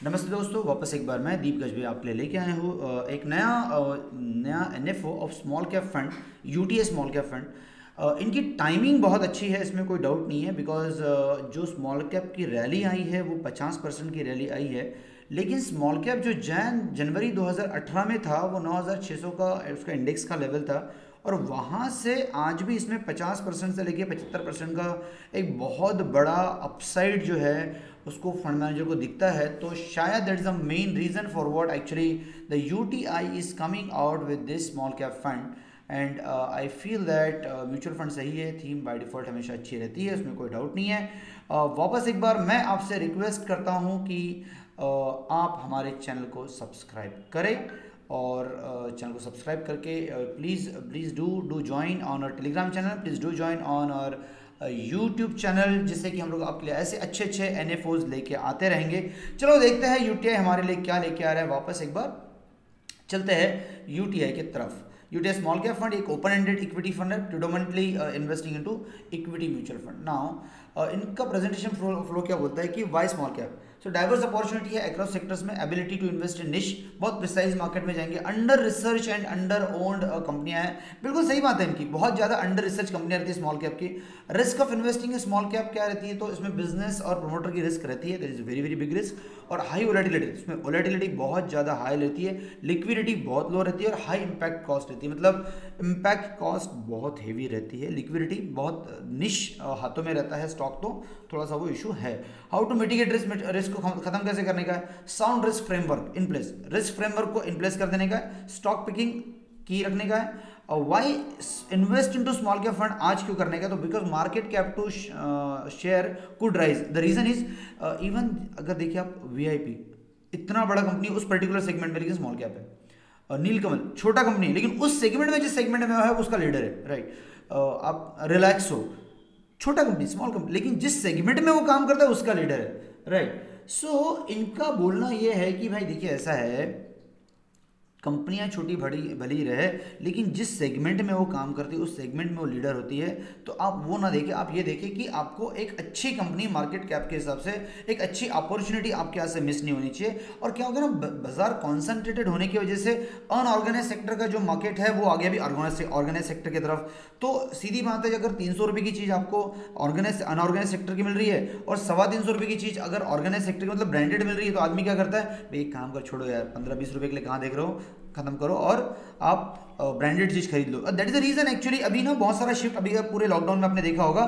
नमस्ते दोस्तों, वापस एक बार मैं दीप गजबे आपके लिए लेके आया हूँ एक नया NFO of small cap fund, UTA small cap fund. इनकी टाइमिंग बहुत अच्छी है, इसमें कोई डाउट नहीं है। बिकॉज जो स्मॉल कैप की रैली आई है वो 50% की रैली आई है। लेकिन स्मॉल कैप जो जनवरी 2018 में था वो 9600 का उसका इंडेक्स का लेवल था, और वहाँ से आज भी इसमें 50% से लेके 75% का एक बहुत बड़ा अपसाइड जो है उसको फंड मैनेजर को दिखता है। तो शायद that is the main reason for what actually the UTI is coming out with this small cap fund. And I feel that mutual fund सही है, थीम बाय डिफ़ॉल्ट हमेशा अच्छी रहती है, उसमें कोई डाउट नहीं है। वापस एक बार मैं आपसे रिक्वेस्ट करता हूँ कि आप हमारे चैनल को सब्सक्राइब करें, और चैनल को सब्सक्राइब करके please do join on our Telegram channel, please do join on our YouTube channel, जिससे कि हम लोग आपके लिए ऐसे अच्छे अच्छे एनएफओज लेके आते रहेंगे। चलो देखते हैं यूटीआई हमारे लिए क्या लेके आ रहा है। वापस एक बार चलते हैं यूटीआई की तरफ। यूटीआई स्मॉल कैप फंड एक ओपन एंडेड इक्विटी फंड है, predominantly investing into equity mutual fund. Now इनका प्रेजेंटेशन फ्लो क्या बोलता है कि वाई स्मॉल कैप। सो डाइवर्स अपॉर्चुनिटी है अक्रॉस सेक्टर्स में, एबिलिटी टू इन्वेस्ट इन निश, बहुत प्रिसाइज मार्केट में जाएंगे, under research and under owned कंपनियां हैं। बिल्कुल सही बात है, इनकी बहुत ज़्यादा अंडर रिसर्च कंपनियां रहती है स्मॉल कैप की। Risk of investing in small cap क्या रहती है, तो इसमें बिजनेस और प्रमोटर की रिस्क रहती है, that is very very big risk. और हाई वोलेटिलिटी, इसमें वोलेटिलिटी बहुत ज़्यादा हाई रहती है, लिक्विडिटी बहुत लो रहती है, और हाई इंपैक्ट कॉस्ट रहती है, मतलब इंपैक्ट कॉस्ट बहुत हेवी रहती है, लिक्विडिटी बहुत निश हाथों में रहता है स्टॉक, तो थोड़ा सा वो इशू है। हाउ टू मिटिगेट रिस्क को खत्म कैसे करने का है, sound risk framework in place, risk framework को इन प्लेस कर देने का है, स्टॉक पिकिंग की रखने का है। और why invest into small cap fund आज क्यों करने का, तो because market cap to share could rise. The reason is even अगर देखिए आप वीआईपी इतना बड़ा कंपनी उस पर्टिकुलर सेगमेंट में, लेकिन स्मॉल कैप है। नीलकमल छोटा कंपनी है, लेकिन उस सेगमेंट में जिस सेगमेंट में है उसका लीडर है, राइट। आप रिलैक्स हो, छोटा कंपनी स्मॉल कंपनी, लेकिन जिस सेगमेंट में वो काम करता है उसका लीडर है, राइट। सो इनका बोलना ये है कि भाई देखिए ऐसा है, कंपनियां छोटी बड़ी भली रहे, लेकिन जिस सेगमेंट में वो काम करती है उस सेगमेंट में वो लीडर होती है। तो आप वो ना देखें, आप ये देखें कि आपको एक अच्छी कंपनी मार्केट कैप के हिसाब से एक अच्छी अपॉर्चुनिटी आपके यहाँ से मिस नहीं होनी चाहिए। और क्या होगा ना, बाजार कॉन्सेंट्रेटेड होने की वजह से अनऑर्गेनाइज सेक्टर का जो मार्केट है वो आगे भी ऑर्गेनाइज सेक्टर की तरफ। तो सीधी बात है, अगर 300 रुपये की चीज़ आपको अनऑर्गेनाइज सेक्टर की मिल रही है, और 325 रुपये की चीज़ अगर ऑर्गेनाइज सेक्टर की मतलब ब्रांडेड मिल रही है, तो आदमी क्या करता है, भाई एक काम कर, छोड़ो यार 15-20 रुपये के लिए कहाँ देख रहे हो, खत्म करो और आप ब्रांडेड चीज खरीद लो। That is the reason actually अभी ना बहुत सारा शिफ्ट, अभी पूरे लॉकडाउन में आपने देखा होगा,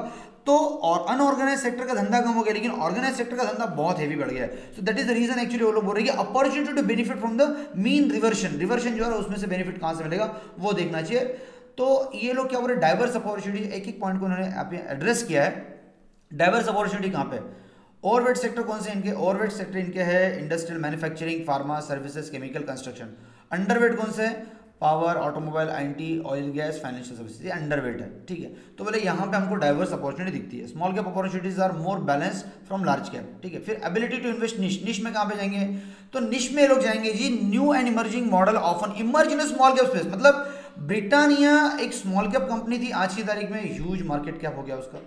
तो और अनऑर्गेनाइज सेक्टर का धंधा कम हो गया, लेकिन ऑर्गेनाइज सेक्टर का धंधा बहुत हेवी बढ़ गया है। So that is the reason actually वो लोग बोल रहे हैं कि opportunity to benefit from the mean reversion जो है उसमें से बेनिफिट कहां से मिलेगा वो देखना चाहिए। तो ये लोग क्या बोल रहे हैं, डाइवर्स अपॉर्चुनिटी, एक एक पॉइंट को उन्होंने एड्रेस किया है। डाइवर्स अपॉर्चुनिटी कहां पे, ओवरवेट सेक्टर कौन से इनके, ओवरवेट सेक्टर इनके है industrial manufacturing, pharma services, chemical, construction. Underweight कौन से है, power, automobile, IT, oil gas, financial services, ये अंडरवेट है, ठीक है। तो बोले यहाँ पे हमको डाइवर्स अपॉर्चुनिटी दिखती है। Small cap opportunities are more balance from large cap, ठीक है। फिर एबिलिटी टू इन्वेस्ट निश, निश में कहाँ पे जाएंगे, तो निश में लोग जाएंगे जी, new and emerging model often emerge in small cap space. मतलब ब्रिटानिया एक स्मॉल कैप कंपनी थी, आज की तारीख में ह्यूज मार्केट कैप हो गया उसका।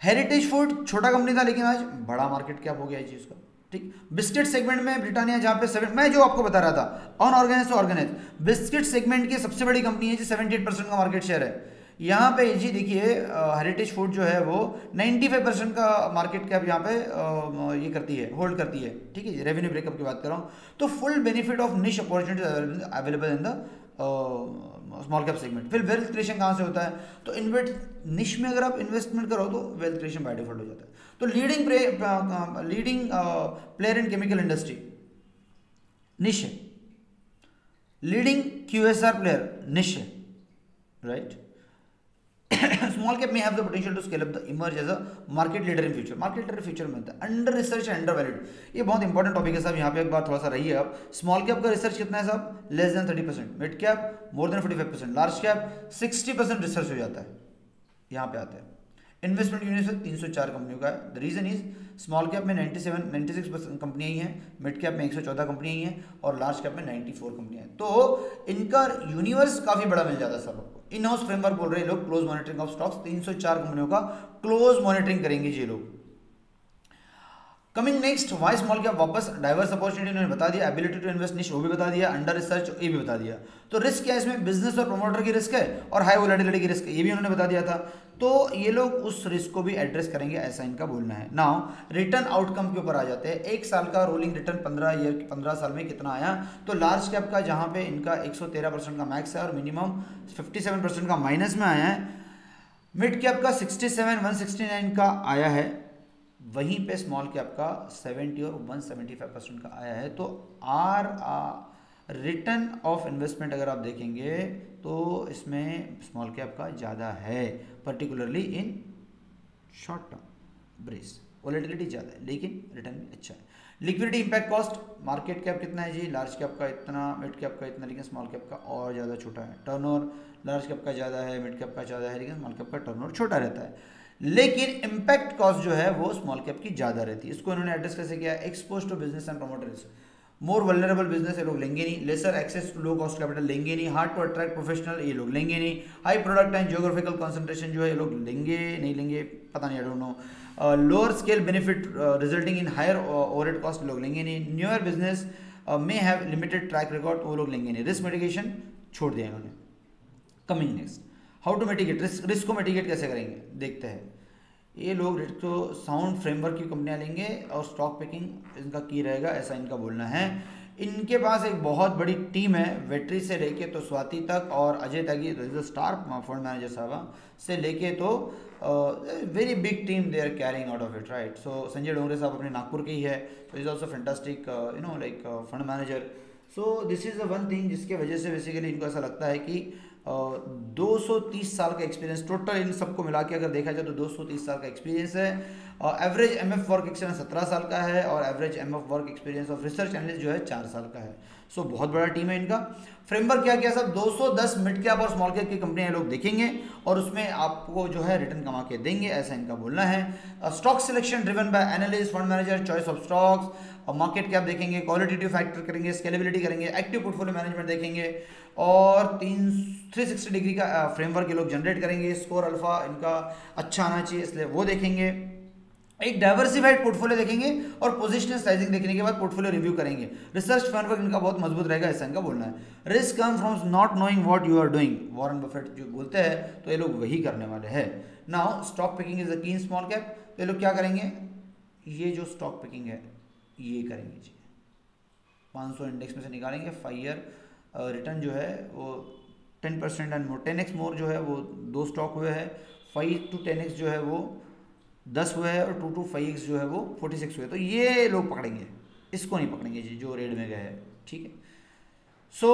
हेरिटेज फूड छोटा कंपनी था, लेकिन आज बड़ा मार्केट कैप हो गया है जी उसका, ठीक। बिस्किट सेगमेंट में ब्रिटानिया जहाँ पे मैं जो आपको बता रहा था अनऑर्गेनाइज से ऑर्गेनाइज, बिस्किट सेगमेंट की सबसे बड़ी कंपनी है जी, 78% का मार्केट शेयर है यहाँ पे जी। देखिए हेरिटेज फूड जो है वो 95% का मार्केट कैप यहाँ पे ये करती है, होल्ड करती है, ठीक है जी। रेवेन्यू ब्रेकअप की बात कर रहा हूँ, तो फुल बेनिफिट ऑफ निश opportunity available in the small cap segment. फिर वेल्थ क्रिएशन कहाँ से होता है, तो इन्वेस्ट निश में अगर आप इन्वेस्टमेंट करो तो वेल्थ क्रिएशन बाय डिफॉल्ट हो जाता है। तो leading player in chemical industry niche है, लीडिंग क्यूएसआर प्लेयर निश है, राइट। स्मॉल कैप में have the potential to scale up the emerge as a market leader in future, market leader future में होता है। Under research and undervalued, ये बहुत important topic है साहब, यहाँ पे एक बार थोड़ा सा रही है। आप स्मॉल कैप का रिसर्च कितना है साहब, less than 30%, mid cap more than 45%, large cap 60% research हो जाता है, यहाँ पे आते हैं। इन्वेस्टमेंट यूनिवर्स 304 कंपनियों का है। The reason is small cap में 96% कंपनियां ही हैं, मिड कैप में 114 कंपनियां ही हैं, और लार्ज कैप में 94 कंपनियां हैं। तो इनका यूनिवर्स काफी बड़ा मिल जाता है सब आपको। इन हाउस फ्रेमवर्क बोल रहे हैं लोग, क्लोज मॉनिटरिंग ऑफ स्टॉक्स, 304 कंपनियों का क्लोज मॉनिटरिंग करेंगे ये लोग। Coming next, why small cap वापस डाइवर्स अपॉर्चुनिटी उन्होंने बता दिया, एबिलिटी टू इन्वेस्ट निश वो भी बता दिया, अंडर रिसर्च ये भी बता दिया। तो रिस्क क्या है इसमें, बिजनेस और प्रोमोटर की रिस्क है और हाई वोलेटिलिटी की रिस्क ये भी उन्होंने बता दिया था। तो ये लोग उस रिस्क को भी एड्रेस करेंगे, ऐसा इनका बोलना है। नाउ रिटर्न आउटकम के ऊपर आ जाते हैं। एक साल का रोलिंग रिटर्न 15 साल में कितना आया। तो लार्ज कैप का जहाँ पे इनका 113% का मैक्स है और मिनिमम 57% का माइनस में आया है, मिड कैप का 67 169 का आया है, वहीं पे स्मॉल कैप का 70 और 175% का आया है। तो रिटर्न ऑफ इन्वेस्टमेंट अगर आप देखेंगे तो इसमें स्मॉल कैप का ज़्यादा है, particularly in short term brace, volatility ज़्यादा है लेकिन रिटर्न भी अच्छा है। Liquidity impact cost, market cap कितना है जी, लार्ज कैप का इतना, मिड कैप का इतना, लेकिन स्मॉल कैप का और ज़्यादा छोटा है। टर्नओवर लार्ज कैप का ज़्यादा है, मिड कैप का ज़्यादा है, लेकिन स्मॉल कैप का टर्नओवर छोटा रहता है। लेकिन इंपैक्ट कॉस्ट जो है वो स्मॉल कैप की ज़्यादा रहती है। इसको इन्होंने एड्रेस कैसे किया, expose to business and promoters, more vulnerable business ये लोग लेंगे नहीं, lesser access to low cost capital लेंगे नहीं, हार्ड टू अट्रैक्ट प्रोफेशनल ये लोग लेंगे नहीं, high product and geographical concentration जो है ये लोग लेंगे नहीं लेंगे, पता नहीं, I don't know. Lower scale benefit resulting in higher overhead cost लोग लेंगे नहीं, न्यूअर बिजनेस में हैव लिमिटेड ट्रैक रिकॉर्ड वो लोग लेंगे नहीं, रिस्क मिटिगेशन छोड़ दिया इन्होंने। Coming next, how to mitigate risk को मिटिगेट कैसे करेंगे देखते हैं। ये लोग रिस्क को साउंड फ्रेमवर्क की कंपनियां लेंगे और स्टॉक पिकिंग इनका की रहेगा, ऐसा इनका बोलना है। इनके पास एक बहुत बड़ी टीम है, वेट्री से लेके तो स्वाति तक और Ajay Tyagi star fund manager साहब से लेके तो very big team they are carrying out of it, right. So Sanjay Dongre साहब अपने नागपुर के ही है, तो is also fantastic you know like fund manager. So this is one thing जिसके वजह से बेसिकली इनको ऐसा लगता है कि 230 साल का एक्सपीरियंस टोटल इन सबको मिला के अगर देखा जाए तो 230 साल का एक्सपीरियंस है। एवरेज एमएफ वर्क एक्सपीरियंस 17 साल का है और average MF work experience of research analyst जो है 4 साल का है। सो बहुत बड़ा टीम है इनका। फ्रेमवर्क क्या किया सब, 210 मिड कैप और स्मॉल कैप की कंपनियां लोग देखेंगे और उसमें आपको जो है रिटर्न कमा के देंगे, ऐसा इनका बोलना है। Stock selection driven by analyst, fund manager, choice of stocks, market cap देखेंगे, क्वालिटेटिव फैक्टर करेंगे, स्केलेबिलिटी करेंगे, एक्टिव पोर्टफोलियो मैनेजमेंट देखेंगे और 360 डिग्री का फ्रेमवर्क ये लोग जनरेट करेंगे। स्कोर अल्फा इनका अच्छा आना चाहिए इसलिए वो देखेंगे। एक डाइवर्सिफाइड पोर्टफोलियो देखेंगे और पोजिशनल साइजिंग देखने के बाद पोर्टफोलियो रिव्यू करेंगे। रिसर्च फ्रेमवर्क इनका बहुत मजबूत रहेगा, ऐसा इनका बोलना है। Risk come from not knowing what you are doing, Warren Buffett जो बोलते हैं तो ये लोग वही करने वाले हैं। Now stock picking is a कीन स्मॉल कैप, तो ये लोग क्या करेंगे, ये जो स्टॉक पिकिंग है ये करेंगे जी, 500 इंडेक्स में से निकालेंगे, 5 ईयर रिटर्न जो है वो 10% एंड मोर, 10x मोर जो है वो 2 स्टॉक हुए हैं, 5 to 10x जो है वो 10 हुए हैं और 2 to 5x जो है वो 46 हुए, तो ये लोग पकड़ेंगे, इसको नहीं पकड़ेंगे जी जो रेड में गए हैं, ठीक है। So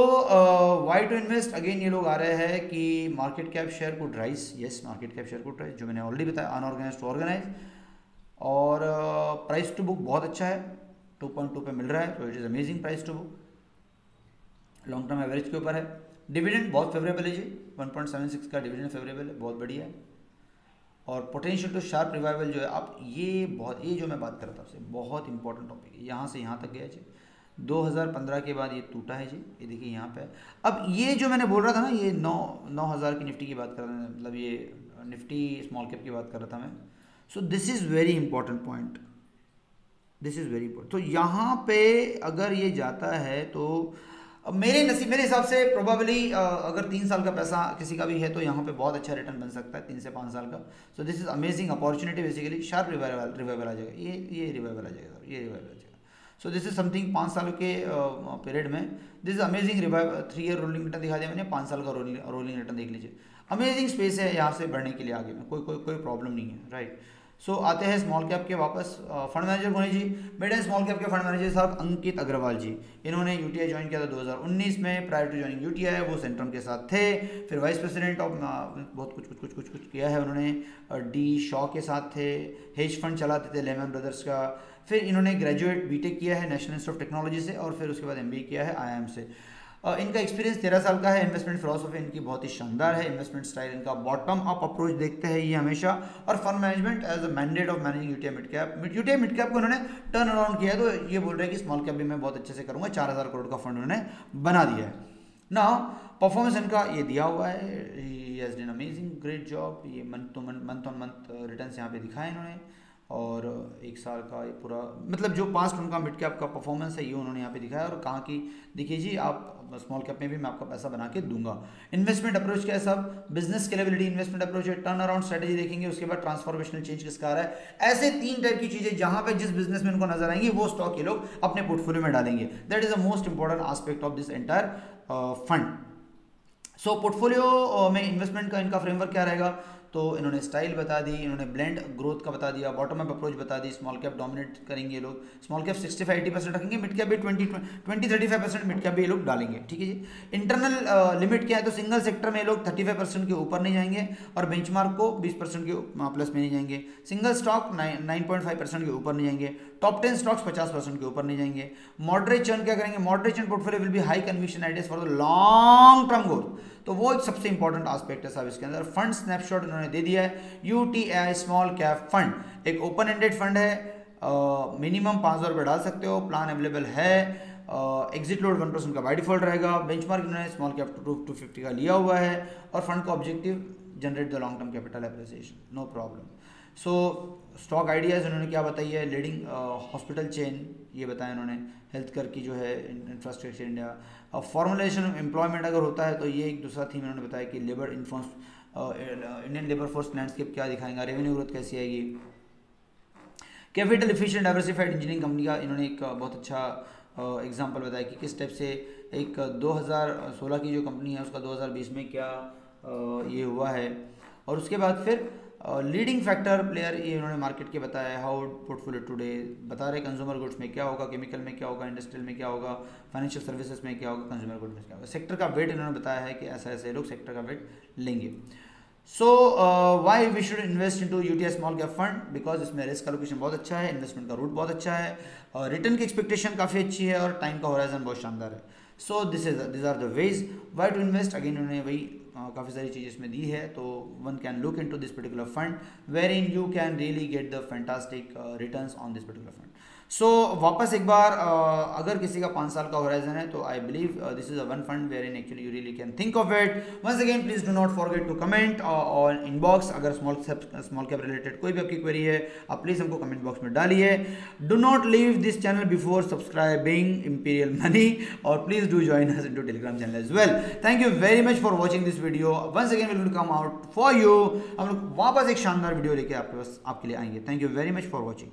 why to invest, again ये लोग आ रहे हैं कि market cap share could rise, yes market cap share could rise, जो मैंने ऑलरेडी बताया, अनऑर्गेनाइज टू ऑर्गेनाइज, और प्राइस टू बुक बहुत अच्छा है, 2.2 पे मिल रहा है, तो it is amazing price to book, long term average के ऊपर है। डिविडेंड बहुत फेवरेबल है जी, 1.76 का डिविडेंड फेवरेबल है, बहुत बढ़िया है। और पोटेंशियल टू शार्प रिवाइवल जो है, आप ये जो मैं बात कर रहा था आपसे, बहुत इंपॉर्टेंट टॉपिक है, यहाँ से यहाँ तक गया जी, 2015 के बाद ये टूटा है जी, ये देखिए यहाँ पे। अब ये जो मैंने बोल रहा था ना, ये 9,000 की निफ्टी की बात कर रहा था, मतलब ये निफ्टी स्मॉल कैप की बात कर रहा था मैं। सो this is very important point, this is very important. तो यहाँ पे अगर ये जाता है तो मेरे हिसाब से प्रोबेबली अगर 3 साल का पैसा किसी का भी है तो यहाँ पे बहुत अच्छा रिटर्न बन सकता है 3 से 5 साल का। So this is amazing opportunity, basically sharp revival आ जाएगा, ये रिवाइवल आ जाएगा, ये रिवाइवल आ जाएगा। सो दिस इज समथिंग 5 साल के पीरियड में this is amazing revive. 3 year rolling return दिखा दिया मैंने, 5 साल का रोलिंग रिटर्न देख लीजिए, अमेजिंग स्पेस है यहाँ से बढ़ने के लिए आगे में, कोई प्रॉब्लम नहीं है, राइट। सो आते हैं स्मॉल कैप के वापस। फंड मैनेजर कौन है जी, मिड एंड स्मॉल कैप के फंड मैनेजर साहब अंकित अग्रवाल जी, इन्होंने यूटीआई ज्वाइन किया था 2019 में। प्रायर टू ज्वाइनिंग यूटीआई वो सेंट्रम के साथ थे, फिर वाइस प्रेसिडेंट ऑफ बहुत कुछ किया है उन्होंने, डी शॉ के साथ थे, हेज फंड चलाते थे लेमन ब्रदर्स का, फिर इन्होंने ग्रेजुएट बीटेक किया है नेशनल इंस्टीट्यूट ऑफ टेक्नोलॉजी से और फिर उसके बाद एमबीए किया है आईआईएम से। इनका एक्सपीरियंस 13 साल का है। इन्वेस्टमेंट फिलॉसफी इनकी बहुत ही शानदार है। इन्वेस्टमेंट स्टाइल इनका बॉटम अप अप्रोच देखते हैं ये हमेशा, और fund management as a mandate of managing UTI mid cap. UTI mid cap को उन्होंने टर्न अराउंड किया है, तो ये बोल रहे हैं कि स्मॉल कैप भी मैं बहुत अच्छे से करूँगा। 4,000 करोड़ का फंड उन्होंने बना दिया है ना। परफॉर्मेंस इनका ये दिया हुआ है, he has done amazing great job. ये मंथ ऑन मंथ रिटर्न्स यहाँ पे दिखाए इन्होंने। और एक साल का ये पूरा मतलब जो 5 टन का मिड कैप का परफॉर्मेंस है ये उन्होंने यहाँ पे दिखाया और कहा कि देखिए जी आप स्मॉल कैप में भी मैं आपका पैसा बना के दूंगा। इन्वेस्टमेंट अप्रोच क्या है सब, बिजनेस स्केलेबिलिटी इन्वेस्टमेंट अप्रोच है, टर्न अराउंड स्ट्रेटेजी देखेंगे, उसके बाद ट्रांसफॉर्मेशनल चेंज किसका आ रहा है। ऐसे 3 टाइप की चीजें जहां पे जिस बिजनेस में इनको नजर आएंगी वो स्टॉक ये लोग अपने पोर्टफोलियो में डालेंगे। That is the most important aspect of this entire fund. So portfolio में इन्वेस्टमेंट का इनका फ्रेमवर्क क्या रहेगा, तो इन्होंने स्टाइल बता दी, इन्होंने ब्लेंड ग्रोथ का बता दिया, बॉटम अप अप्रोच बता दी, स्मॉल कैप डोमिनेट करेंगे लोग, स्मॉल कैप 65-80% रखेंगे, मिड कैप भी 20-35% मिड कैप भी ये लोग डालेंगे, ठीक है जी। इंटरनल लिमिट क्या है, तो सिंगल सेक्टर में ये लोग 35% के ऊपर नहीं जाएंगे और बेंचमार्क को 20% के प्लस में नहीं जाएंगे, सिंगल स्टॉक 9.5% के ऊपर नहीं जाएंगे, टॉप 10 स्टॉक्स 50% के ऊपर नहीं जाएंगे। मॉडरेट चर्न क्या करेंगे, moderate churn portfolio will be high conviction ideas for the long term growth, तो वो एक सबसे इंपॉर्टेंट एस्पेक्ट है साहब इसके अंदर। फंड स्नैपशॉट उन्होंने दे दिया है, यूटीआई स्मॉल कैप फंड एक ओपन एंडेड फंड है, मिनिमम 5,000 रुपये डाल सकते हो, प्लान अवेलेबल है, एग्जिट लोड 1% का बाय डिफॉल्ट रहेगा, बेंचमार्क इन्होंने स्मॉल कैप 250 का लिया हुआ है और फंड का objective generate the long term capital appreciation, no problem. So stock ideas उन्होंने क्या बताई है, लीडिंग हॉस्पिटल चेन ये बताया उन्होंने, हेल्थ केयर की जो है infrastructure India, formulation of employment अगर होता है तो ये एक दूसरा थीम उन्होंने बताया कि labour enforce Indian labour force landscape क्या दिखाएंगा, रेवेन्यू ग्रोथ कैसी आएगी, capital efficient diversified engineering company का इन्होंने एक बहुत अच्छा एग्जांपल बताया कि किस टाइप से एक 2016 की जो कंपनी है उसका 2020 में क्या ये हुआ है। और उसके बाद फिर लीडिंग फैक्टर प्लेयर ये उन्होंने मार्केट के बताया, हाउ पोर्टफोलियो टुडे बता रहे, कंज्यूमर गुड्स में क्या होगा, केमिकल में क्या होगा, इंडस्ट्रियल में क्या होगा, फाइनेंशियल सर्विसेज में क्या होगा, कंज्यूमर गुड्स में क्या होगा, सेक्टर का वेट इन्होंने बताया है कि ऐसा ऐसे लोग सेक्टर का वेट लेंगे। So why we should invest into UTI small cap fund, because इसमें रिस्क एलोकेशन बहुत अच्छा है, इन्वेस्टमेंट का रूट बहुत अच्छा है, और रिटर्न की एक्सपेक्टेशन काफ़ी अच्छी है और टाइम का होराइजन बहुत शानदार है। So this are the ways why to invest. Again उन्होंने वही काफ़ी सारी चीज़ें इसमें दी है, तो one can look into this particular fund where in you can really get the fantastic returns on this particular fund. So वापस एक बार अगर किसी का 5 साल का होराइजन है तो I believe this is a one fund wherein actually you really can think of it. Once again please do not forget to comment on inbox, अगर स्मॉल कैप रिलेटेड कोई भी आपकी क्वेरी है आप please हमको comment box में डालिए। Do not leave this channel before subscribing Imperial Money, और please do join us into Telegram channel as well. Thank you very much for watching this video. Once again will come out for you, हम लोग वापस एक शानदार video लेके आपके लिए आएंगे। Thank you very much for watching.